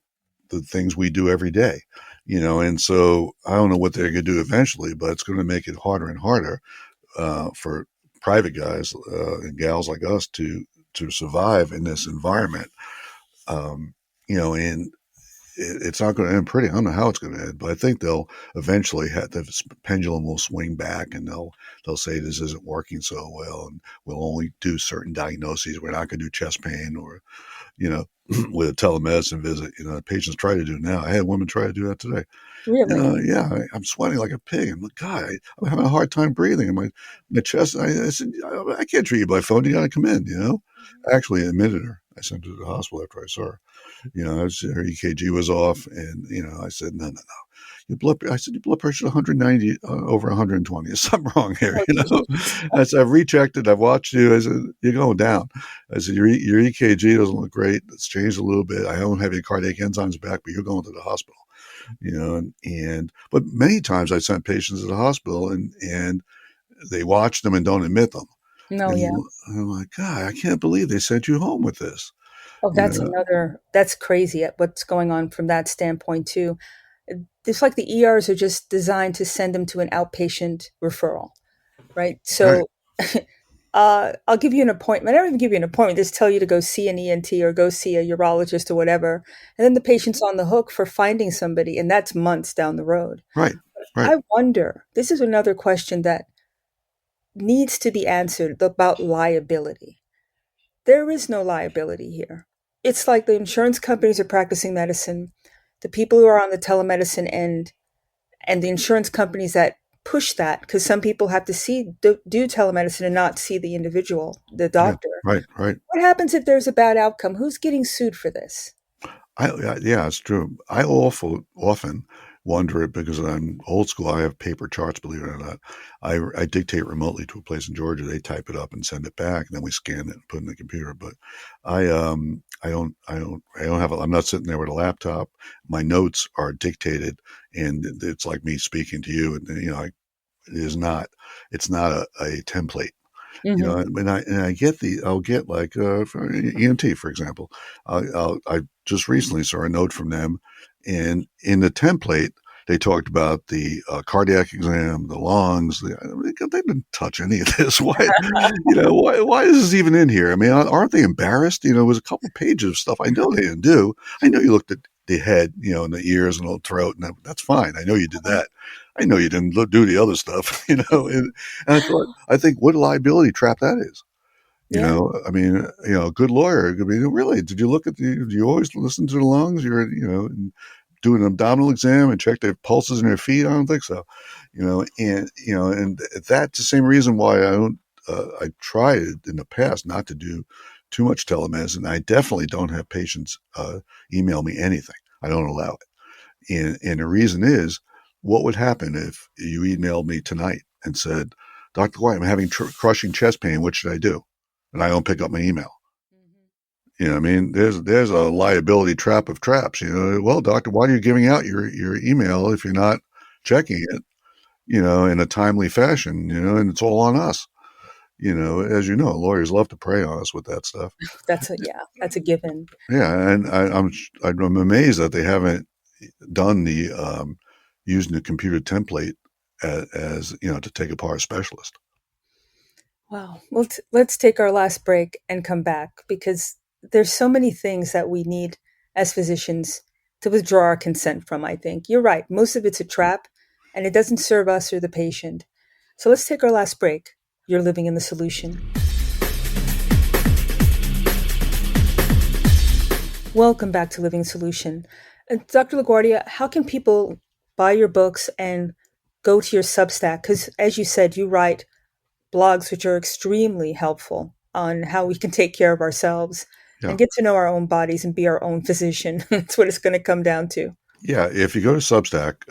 the things we do every day. And so I don't know what they're going to do eventually, but it's going to make it harder and harder for private guys and gals like us to survive in this environment. And it's not going to end pretty. I don't know how it's going to end, but I think they'll eventually have the pendulum will swing back, and they'll say this isn't working so well, and we'll only do certain diagnoses. We're not going to do chest pain or with a telemedicine visit. Patients try to do now. I had women try to do that today. Really? I'm sweating like a pig. I'm like, God, I'm having a hard time breathing in my chest. I said, I can't treat you by phone. You got to come in. I actually admitted her. I sent her to the hospital after I saw her. Her EKG was off, and I said, no. I said, your blood pressure is 190 over 120. There's something wrong here. Oh, geez. I said, I've rechecked it. I've watched you. I said, you're going down. I said, your EKG doesn't look great. It's changed a little bit. I don't have your cardiac enzymes back, but you're going to the hospital. But many times I sent patients to the hospital and they watch them and don't admit them. No, yeah. And I'm like, God, I can't believe they sent you home with this. Oh, that's crazy at what's going on from that standpoint too. It's like the ERs are just designed to send them to an outpatient referral, right? Right. So I'll give you an appointment. I don't even give you an appointment, just tell you to go see an ENT or go see a urologist or whatever. And then the patient's on the hook for finding somebody, and that's months down the road. Right. Right. I wonder, this is another question that needs to be answered about liability. There is no liability here. It's like the insurance companies are practicing medicine, the people who are on the telemedicine end, and the insurance companies that push that, because some people have to do telemedicine and not see the individual, the Yeah. doctor. Right. Right. What happens if there's a bad outcome? Who's getting sued for this? Yeah, it's true. I often wonder it because I'm old school. I have paper charts, believe it or not. I dictate remotely to a place in Georgia. They type it up and send it back, and then we scan it and put it in the computer. But I don't have. I'm not sitting there with a laptop. My notes are dictated, and it's like me speaking to you. And it is not. It's not a template. Hmm. I'll get like for EMT, for example. I just recently saw a note from them, and in the template, They talked about the cardiac exam, the lungs. They didn't touch any of this. Why, why is this even in here? I mean, aren't they embarrassed? It was a couple pages of stuff I know they didn't do. I know you looked at the head, and the ears and the throat, and that's fine. I know you did that. I know you didn't do the other stuff, and I think what a liability trap that is. Yeah. I mean, a good lawyer. I mean, really, did you look at do you always listen to the lungs? And do an abdominal exam and check their pulses in their feet? I don't think so. And that's the same reason why I don't, I tried in the past not to do too much telemedicine. I definitely don't have patients, email me anything. I don't allow it. And the reason is, what would happen if you emailed me tonight and said, Dr. White, I'm having crushing chest pain. What should I do? And I don't pick up my email. You know what I mean? There's a liability trap of traps. Well, doctor, why are you giving out your email if you're not checking it, in a timely fashion, and it's all on us. As you know, lawyers love to prey on us with that stuff. That's a given. Yeah. And I'm amazed that they haven't done the, using the computer template as to take apart a specialist. Wow. Well, let's take our last break and come back, because there's so many things that we need as physicians to withdraw our consent from, I think. You're right. Most of it's a trap, and it doesn't serve us or the patient. So let's take our last break. You're living in the solution. Welcome back to Living Solution. Dr. La Guardia, how can people buy your books and go to your Substack? Because as you said, you write blogs which are extremely helpful on how we can take care of ourselves and get to know our own bodies and be our own physician. That's what it's going to come down to. Yeah, if you go to Substack,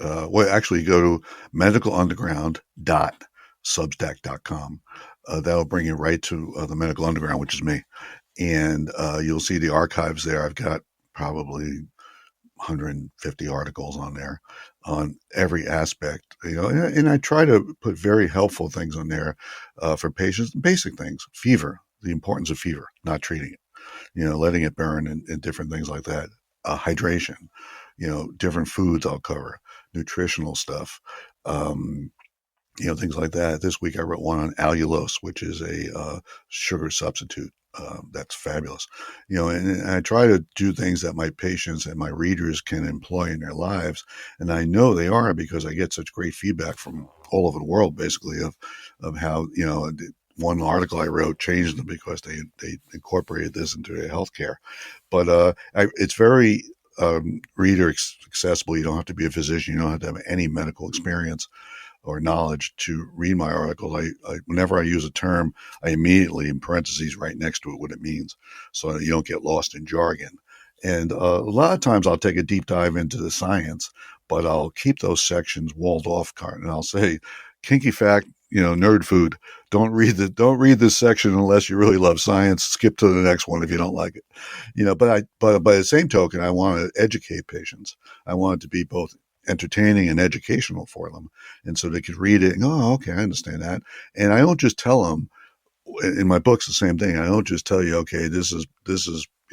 actually go to medicalunderground.substack.com. That'll bring you right to the Medical Underground, which is me. And you'll see the archives there. I've got probably 150 articles on there on every aspect, and I try to put very helpful things on there for patients, basic things, fever, the importance of fever, not treating it, letting it burn and different things like that. Hydration, different foods I'll cover, nutritional stuff, things like that. This week I wrote one on allulose, which is a sugar substitute. That's fabulous. And I try to do things that my patients and my readers can employ in their lives. And I know they are, because I get such great feedback from all over the world, basically, of how, one article I wrote changed them because they incorporated this into their healthcare. But it's very reader accessible. You don't have to be a physician. You don't have to have any medical experience or knowledge to read my article. I whenever I use a term, I immediately in parentheses right next to it what it means, so that you don't get lost in jargon. And a lot of times I'll take a deep dive into the science, but I'll keep those sections walled off, and I'll say, kinky fact, nerd food. Don't read this section unless you really love science. Skip to the next one if you don't like it. But by the same token, I want to educate patients. I want it to be both entertaining and educational for them, and so they could read it and go, oh, okay, I understand that. And I don't just tell them, in my books the same thing. I don't just tell you, okay, this is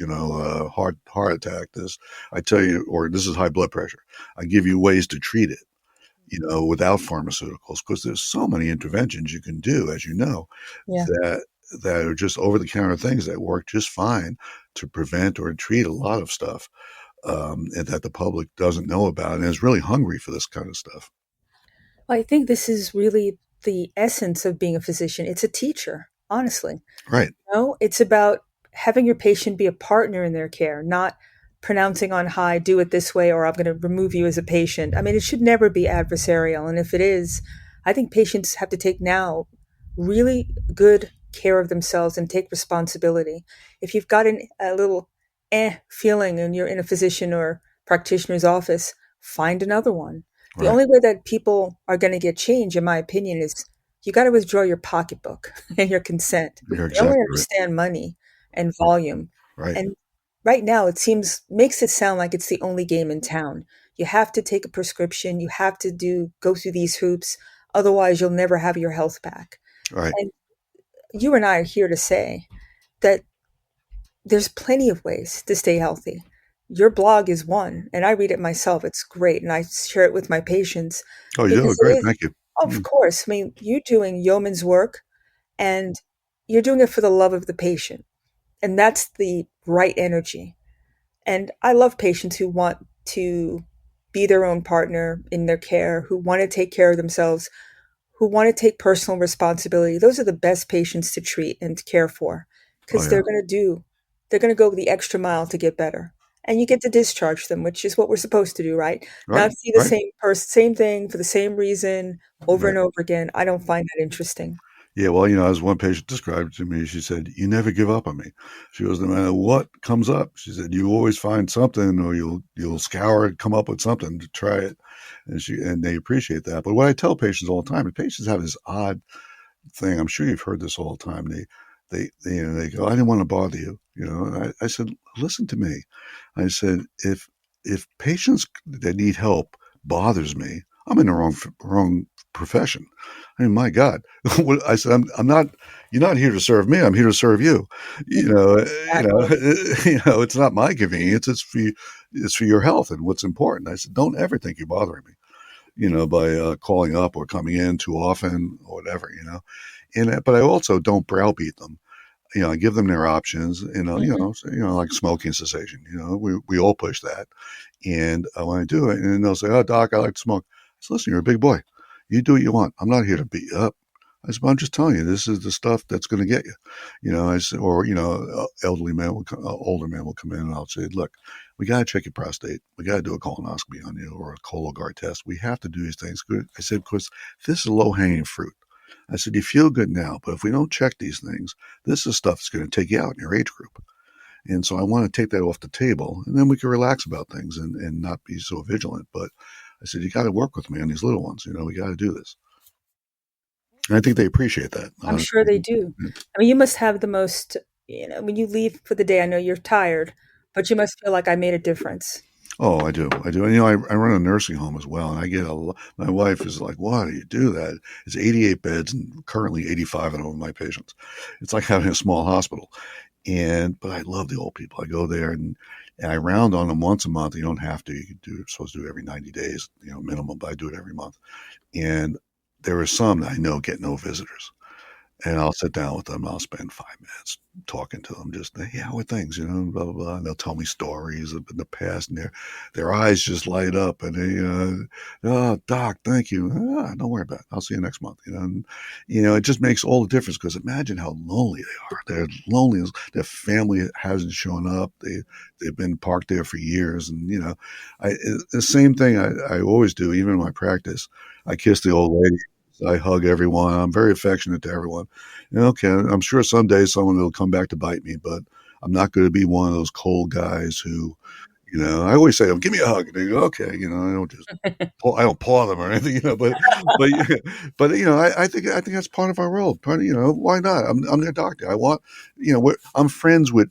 heart attack. This I tell you, or this is high blood pressure. I give you ways to treat it, without pharmaceuticals, because there's so many interventions you can do, as you know, that are just over the counter things that work just fine to prevent or treat a lot of stuff. And that the public doesn't know about and is really hungry for this kind of stuff. Well, I think this is really the essence of being a physician. It's a teacher, honestly. Right. It's about having your patient be a partner in their care, not pronouncing on high, do it this way, or I'm going to remove you as a patient. I mean, it should never be adversarial. And if it is, I think patients have to take now really good care of themselves and take responsibility. If you've got a little feeling and you're in a physician or practitioner's office, find another one. The only way that people are going to get change, in my opinion, is you got to withdraw your pocketbook and your consent. You're They only exactly understand money and volume. right. And right now makes it sound like it's the only game in town. You have to take a prescription. You have to go through these hoops. Otherwise, you'll never have your health back. Right. And you and I are here to say that there's plenty of ways to stay healthy. your blog is one, and I read it myself. It's great, and I share it with my patients Oh, you do? because it Great. is, Thank you. of Mm. course, I mean, you're doing yeoman's work, and you're doing it for the love of the patient, and that's the right energy. And I love patients who want to be their own partner in their care, who want to take care of themselves, who want to take personal responsibility. Those are the best patients to treat and to care for Oh, because yeah. they're going to go the extra mile to get better. And you get to discharge them, which is what we're supposed to do, right? Right. Not see the Right. same person, same thing for the same reason over Right. and over again. I don't find that interesting. Yeah, well, as one patient described it to me, she said, "You never give up on me." She goes, "No matter what comes up," she said, "you always find something, or you'll scour and come up with something to try it." And they appreciate that. But what I tell patients all the time, and patients have this odd thing. I'm sure you've heard this all the time. They go, "I didn't want to bother you." And I said, "Listen to me." I said, if patients that need help bothers me, I'm in the wrong profession. I mean, my God, I said, I'm not. You're not here to serve me. I'm here to serve you. Exactly. It's not my convenience. It's for your health and what's important. I said, don't ever think you're bothering me, by calling up or coming in too often or whatever. But I also don't browbeat them. I give them their options. Mhm. Like smoking cessation. We all push that, and when I do it, and they'll say, "Oh, doc, I like to smoke." I said, "Listen, you're a big boy. You do what you want. I'm not here to beat you up." I said, "I'm just telling you, this is the stuff that's going to get you." I said, or older man will come in, and I'll say, "Look, we got to check your prostate. We got to do a colonoscopy on you or a Cologuard test. We have to do these things." Good. I said, "Because this is low hanging fruit." I said, "You feel good now, but if we don't check these things, this is stuff that's going to take you out in your age group." And so I want to take that off the table, and then we can relax about things and not be so vigilant. But I said, you got to work with me on these little ones. We got to do this. And I think they appreciate that, I'm sure honestly. they do. I mean, you must have the most, when you leave for the day, I know you're tired, but you must feel like I made a difference. Oh, I do. I do. And, I run a nursing home as well. And I get my wife is like, why do you do that? It's 88 beds and currently 85 of them are my patients. It's like having a small hospital. But I love the old people. I go there and I round on them once a month. You don't have to. You can supposed to do it every 90 days, minimum, but I do it every month. And there are some that I know get no visitors. And I'll sit down with them. I'll spend 5 minutes talking to them. Just, hey, how are things? Blah blah blah. And they'll tell me stories of in the past, and their eyes just light up. And oh, doc, thank you. Don't worry about it. I'll see you next month. And it just makes all the difference because imagine how lonely they are. They're lonely. Their family hasn't shown up. They've been parked there for years, and the same thing I always do, even in my practice. I kiss the old lady. I hug everyone. I'm very affectionate to everyone. Okay, I'm sure someday someone will come back to bite me, but I'm not going to be one of those cold guys who, I always say, "Give me a hug." And they go, "Okay," I don't just, I don't paw them or anything, but, I think that's part of our role. Why not? I'm their doctor. I want, I'm friends with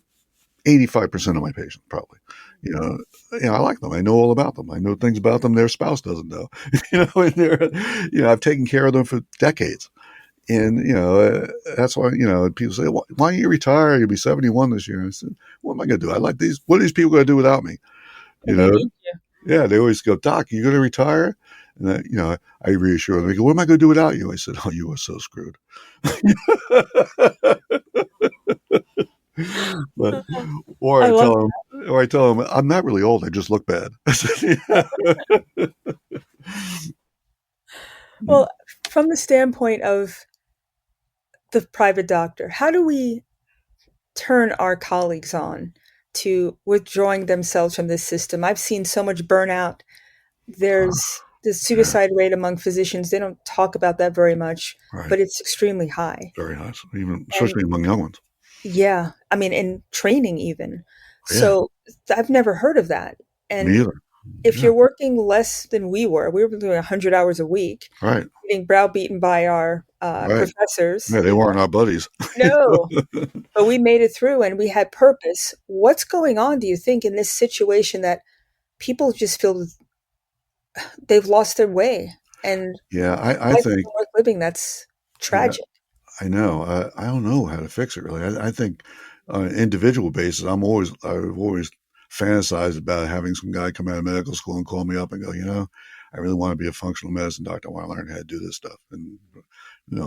85% of my patients, probably. You know, I like them. I know all about them. I know things about them their spouse doesn't know. And I've taken care of them for decades. And that's why people say, "Why don't you retire? You'll be 71 this year." I said, "What am I going to do? I like these. What are these people going to do without me?" You They know? need you. Yeah, they always go, "Doc, you going to retire?" And I reassure them. They go, "What am I going to do without you?" I said, "Oh, you are so screwed." but or I I love tell them, I'm not really old. I just look bad. Well, from the standpoint of the private doctor, how do we turn our colleagues on to withdrawing themselves from this system? I've seen so much burnout. There's the Yeah, suicide rate among physicians. They don't talk about that very much, right. but it's extremely high. Very nice. Even And especially among young ones. yeah, I mean, in training even. Yeah, So I've never heard of that. me And either. if Yeah, you're working less than we were doing 100 hours a week, right, getting browbeaten by our right. professors. Yeah, they weren't our buddies. No, but we made it through and we had purpose. What's going on, do you think, in this situation that people just feel they've lost their way and Yeah, I life think, isn't worth living? That's yeah, tragic. I know. I don't know how to fix it really. I think on an individual basis, I've always fantasize about having some guy come out of medical school and call me up and go, I really want to be a functional medicine doctor. I want to learn how to do this stuff. And,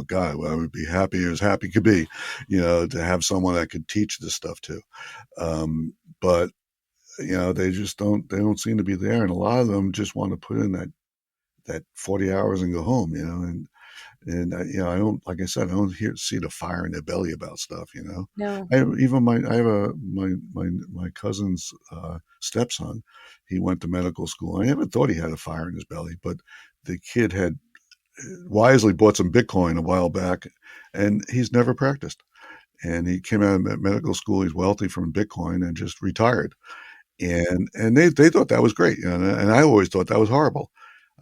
God, well, I would be happy as happy could be, to have someone that could teach this stuff too. But, they just they don't seem to be there. And a lot of them just want to put in that 40 hours and go home, and I don't, like I said, I don't see the fire in their belly about stuff, No. I have my cousin's stepson. He went to medical school. I never thought he had a fire in his belly, but the kid had wisely bought some Bitcoin a while back, and he's never practiced. And he came out of medical school. He's wealthy from Bitcoin and just retired. And they thought that was great, and I always thought that was horrible.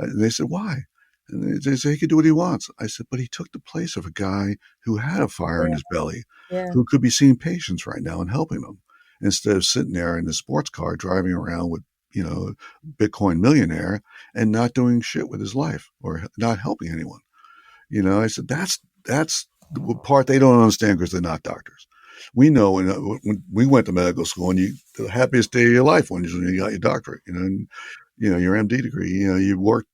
And they said, why? And they said he could do what he wants. I said, but he took the place of a guy who had a fire in his belly, Yeah. who could be seeing patients right now and helping them, instead of sitting there in the sports car driving around with, Bitcoin millionaire and not doing shit with his life or not helping anyone. I said, that's the part they don't understand because they're not doctors. We know when we went to medical school, and the happiest day of your life when you got your doctorate, and, your MD degree, you worked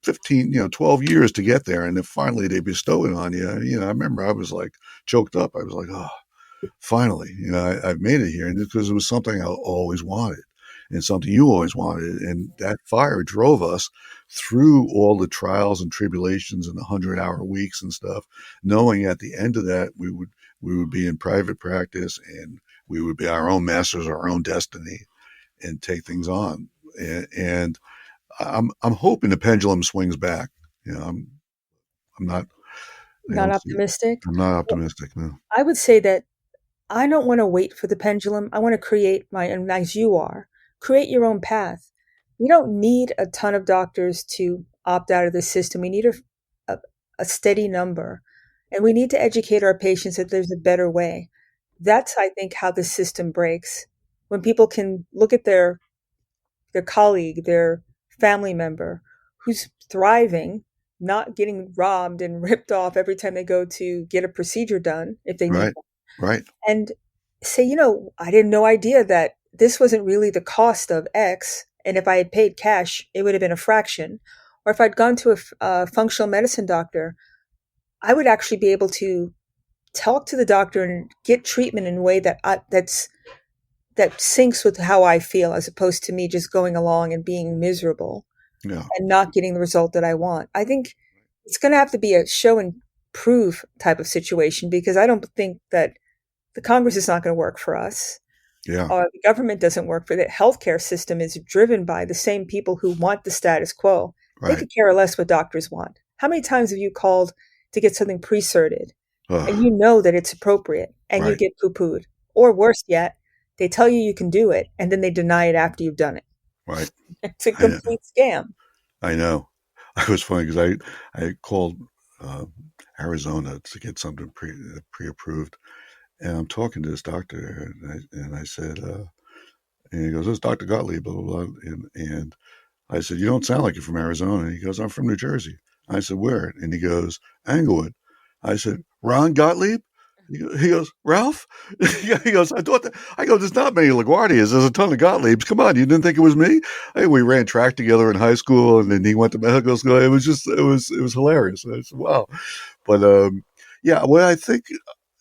15, 12 years to get there. And then finally they bestow it on you. I remember I was like choked up. I was like, oh, finally, I've made it here. And because it was something I always wanted and something you always wanted. And that fire drove us through all the trials and tribulations and the 100-hour weeks and stuff, knowing at the end of that, we would be in private practice and we would be our own masters, our own destiny, and take things on. And I'm hoping the pendulum swings back. I'm not. Not optimistic. I'm not optimistic. No. I would say that I don't want to wait for the pendulum. I want to create and as you are, create your own path. We don't need a ton of doctors to opt out of the system. We need a steady number, and we need to educate our patients that there's a better way. That's, I think, how the system breaks. When people can look at their colleague, their family member who's thriving, not getting robbed and ripped off every time they go to get a procedure done if they need Right. and say, I didn't no idea that this wasn't really the cost of X. And if I had paid cash, it would have been a fraction. Or if I'd gone to a functional medicine doctor, I would actually be able to talk to the doctor and get treatment in a way that that syncs with how I feel, as opposed to me just going along and being miserable and not getting the result that I want. I think it's going to have to be a show and prove type of situation, because I don't think that the Congress is not going to work for us. Yeah. The government doesn't work for the healthcare system is driven by the same people who want the status quo. Right. They could care less what doctors want. How many times have you called to get something pre-certed and you know that it's appropriate and you get poo-pooed? Or worse yet, they tell you can do it and then they deny it after you've done it. Right. It's a complete scam. I know. It was funny because I called Arizona to get something pre-approved. And I'm talking to this doctor, and I said, and he goes, "This is Dr. Gottlieb, blah, blah, blah." And I said, "You don't sound like you're from Arizona." And he goes, "I'm from New Jersey." I said, "Where?" And he goes, "Englewood." I said, "Ron Gottlieb?" He goes, "Ralph?" Yeah, he goes, "I thought that." I go, "There's not many LaGuardias. There's a ton of Gottliebs. Come on, you didn't think it was me?" Hey, we ran track together in high school, and then he went to medical school. It was just, it was hilarious. I said, "Wow." But yeah, well, I think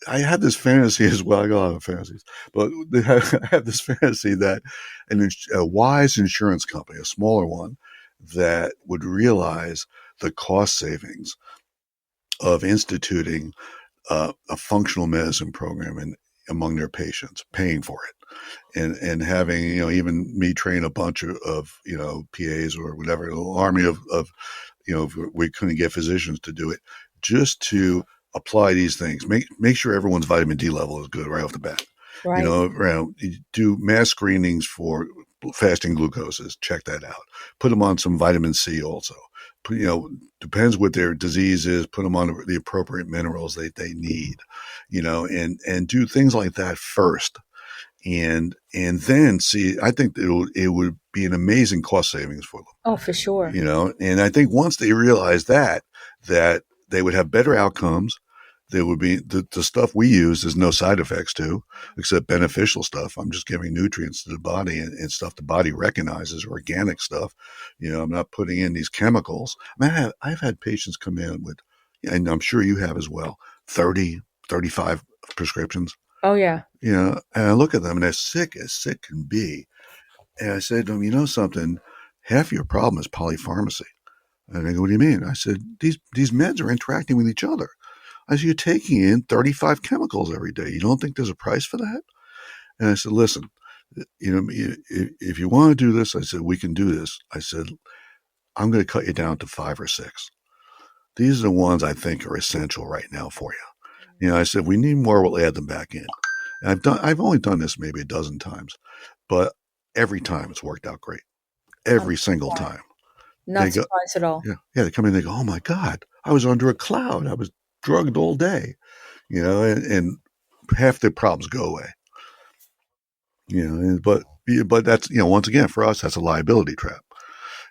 I had this fantasy as well. I got a lot of fantasies, but I had this fantasy that a wise insurance company, a smaller one, that would realize the cost savings of instituting a functional medicine program among their patients, paying for it, and having, even me train a bunch of PAs or whatever, an army of if we couldn't get physicians to do it, just to apply these things, make sure everyone's vitamin D level is good right off the bat. Right. Do mass screenings for fasting glucoses, check that out. Put them on some vitamin C also. Depends what their disease is, put them on the appropriate minerals they need, and do things like that first. And then see, I think it would be an amazing cost savings for them. Oh, for sure. And I think once they realize that they would have better outcomes, there would be the stuff we use. There's no side effects to, except beneficial stuff. I'm just giving nutrients to the body and stuff the body recognizes, organic stuff. I'm not putting in these chemicals. I mean, I've had patients come in with, and I'm sure you have as well, 30, 35 prescriptions. Oh, yeah. And I look at them and they're sick as sick can be. And I said to them, you know something, half your problem is polypharmacy. And they go, what do you mean? I said, these meds are interacting with each other. I said, you're taking in 35 chemicals every day. You don't think there's a price for that? And I said, listen, if you want to do this, I said, we can do this. I said, I'm going to cut you down to 5 or 6. These are the ones I think are essential right now for you. I said, we need more, we'll add them back in. And I've only done this maybe a dozen times, but every time it's worked out great. Every single time. Not surprised at all. Yeah, they come in and they go, oh my God, I was under a cloud. I was drugged all day, and half their problems go away. But that's, once again, for us, that's a liability trap.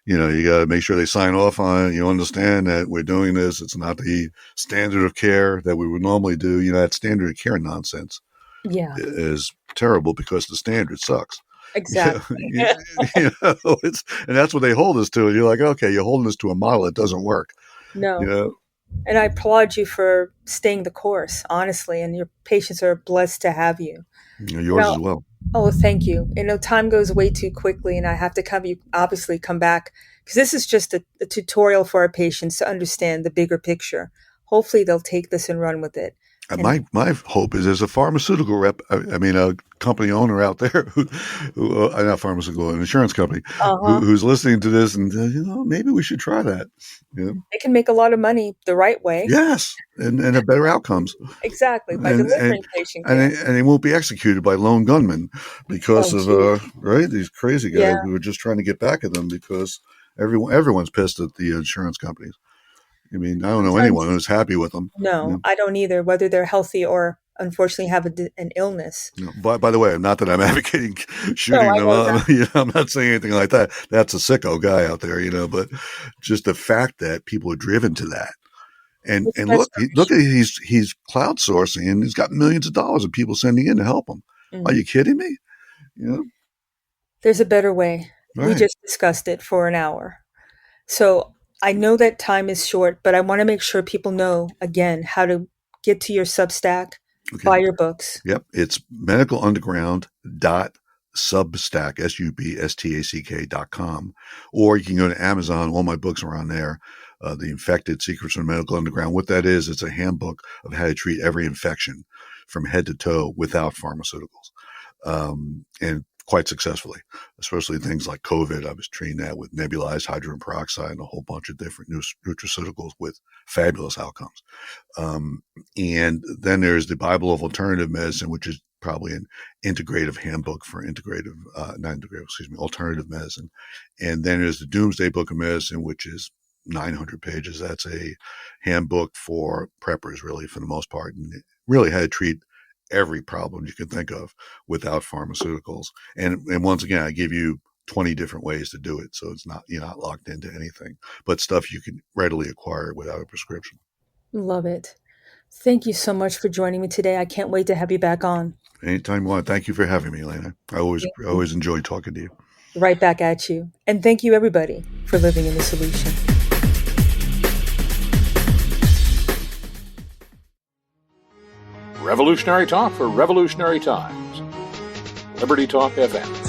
You got to make sure they sign off on it. You understand that we're doing this. It's not the standard of care that we would normally do. That standard of care nonsense is terrible because the standard sucks. Exactly. And that's what they hold us to. And you're like, okay, you're holding us to a model that doesn't work. No. And I applaud you for staying the course, honestly. And your patients are blessed to have you. Yours as well. Oh, thank you. Time goes way too quickly, and I have to come back because this is just a tutorial for our patients to understand the bigger picture. Hopefully, they'll take this and run with it. And my hope is there's a pharmaceutical rep, a company owner out there who not pharmaceutical, an insurance company, who's listening to this and, maybe we should try that. They can make a lot of money the right way. Yes, and have better outcomes. Exactly, by delivering patient care. And they won't be executed by lone gunmen because these crazy guys who are just trying to get back at them because everyone's pissed at the insurance companies. I mean, I don't know anyone who's happy with them. No, I don't either, whether they're healthy or unfortunately have an illness. No, by the way, not that I'm advocating shooting them up. I'm not saying anything like that. That's a sicko guy out there, but just the fact that people are driven to that. And look at he's cloud sourcing and he's got millions of dollars of people sending in to help him. Mm-hmm. Are you kidding me? There's a better way. Right. We just discussed it for an hour. So I know that time is short, but I want to make sure people know, again, how to get to your Substack, buy your books. Yep. It's medicalunderground.substack.com, or you can go to Amazon. All my books are on there. The Infected Secrets from the Medical Underground. What that is, it's a handbook of how to treat every infection from head to toe without pharmaceuticals. And quite successfully, especially things like COVID. I was treating that with nebulized hydrogen peroxide and a whole bunch of different nutraceuticals with fabulous outcomes. And then there's the Bible of Alternative Medicine, which is probably an integrative handbook for alternative medicine. And then there's the Doomsday Book of Medicine, which is 900 pages. That's a handbook for preppers, really, for the most part, and really how to treat every problem you can think of without pharmaceuticals. And once again, I give you 20 different ways to do it. So you're not locked into anything, but stuff you can readily acquire without a prescription. Love it. Thank you so much for joining me today. I can't wait to have you back on. Anytime you want. Thank you for having me, Elena. I always enjoy talking to you. Right back at you. And thank you, everybody, for living in the solution. Revolutionary talk for revolutionary times. Liberty Talk FM.